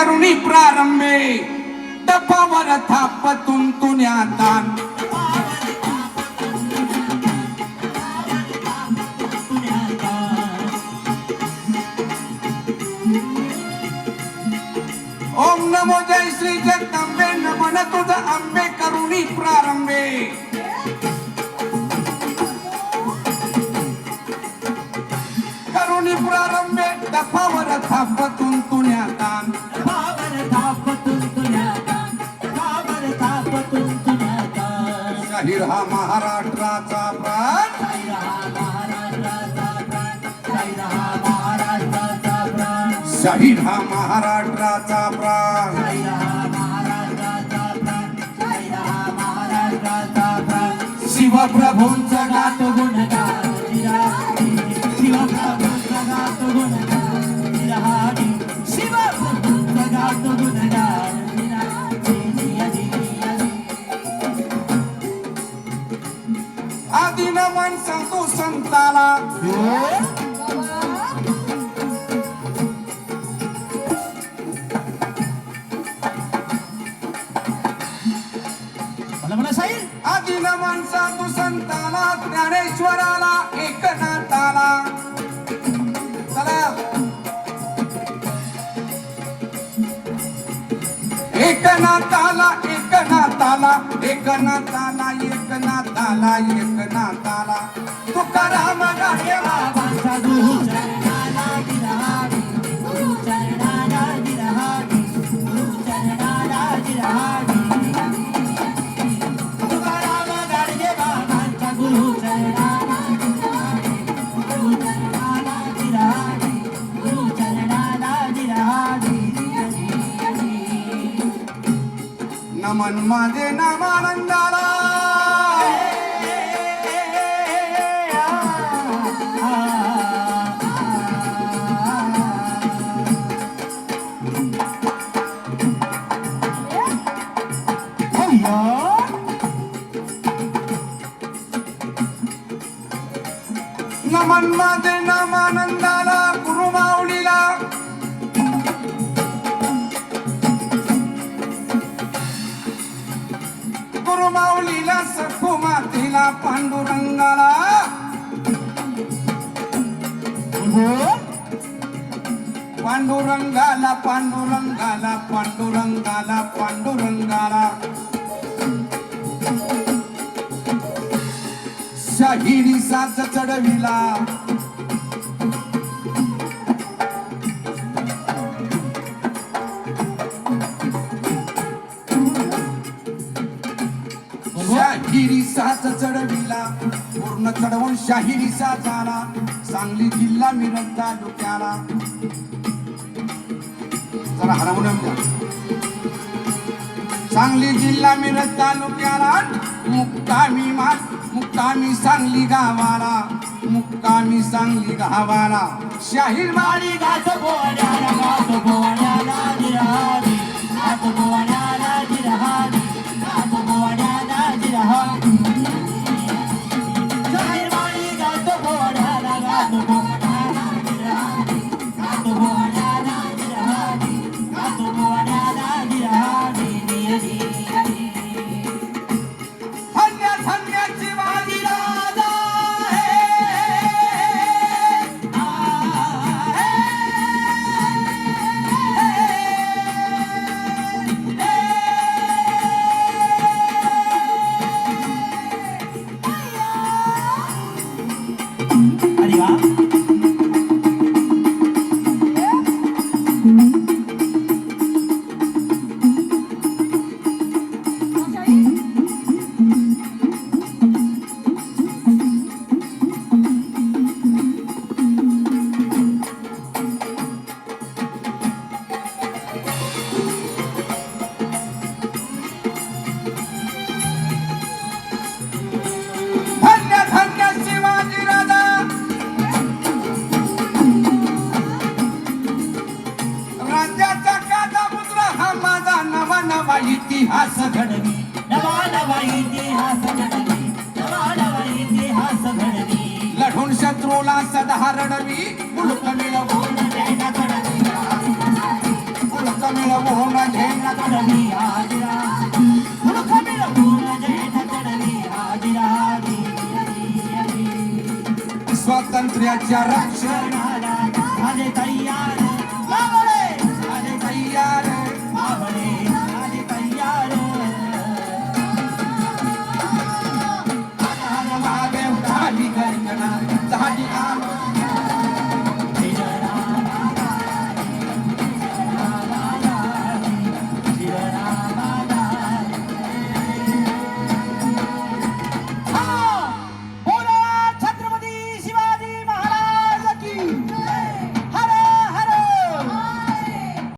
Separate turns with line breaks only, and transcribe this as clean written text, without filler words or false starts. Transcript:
करुणी प्रारंभे टपावर थाप तुंतुण्यातान ओम नमो जय श्री जगदंबे नमन तुझ अंबे करुणी प्रारंभे करुणी प्रारंभे टपावर थाप तुंतुण्यातान शाहीर हा महाराष्ट्राचा प्राण शाहीर हा महाराष्ट्राचा प्राण शिवप्रभूंचा गात गुणगान शिवप्रभूंचा गात गुणगान शिवप्रभूंचा गात गुणगान आदि नमन संतो संताला आदि नमन साधू संताला ज्ञानेश्वराला एकनाथाला चला एकनाथाला एकनाथाला एकनाथाला एकनाथाला एकनाथाला तुकाराम गाणे बाबांचा गुरु चरणाला गिरहावी गुरु चरणाला गिरहावी गुरु चरणाला गिरहावी तुकाराम गाणे बाबांचा गुरु चरणाला गिरहावी गुरु चरणाला गिरहावी गुरु चरणाला गिरहावी नमन माझे नामानंदाला नमन माझे नामानंदाला गुरुमाऊलीला गुरुमाऊलीला सखू मातेला पांडुरंगाला पांडुरंगाला पांडुरंगाला पांडुरंगाला पांडुरंगाला शाहिरी साच चढविला शाहिरी साच चढविला पूर्ण चढवून शाहिरी साच आला सांगली जिल्हा मिरज तालुक्याला जरा हार्मोनियम द्या सांगली जिल्हा मिरज तालुक्याला मुक्कामी सांगली गावाला मुक्कामी सांगली गावाला शाहीर वाडी गात बोण्याला गात बोण्याला गिरहावी गात बोण्याला गिरहावी गात बोण्याला गिरहावी शाहीर वाडी गात बोण्याला गात बोण्याला गिरहावी गात बोण्याला गिरहावी गात बोण्याला गिरहावी इतिहास घडवी नवा नवा इतिहास घडवी नवा नवा इतिहास घडवी लढून शत्रूला सदा रडवी मुलक मिळवून द्यायला घडवी मुलक मिळवून झेंडा
चढवी हाजिरा मुलूक मिळवून झेंडा चढवी हाजिरा
स्वातंत्र्याच्या रक्षण
रक्षणाला झाले तयार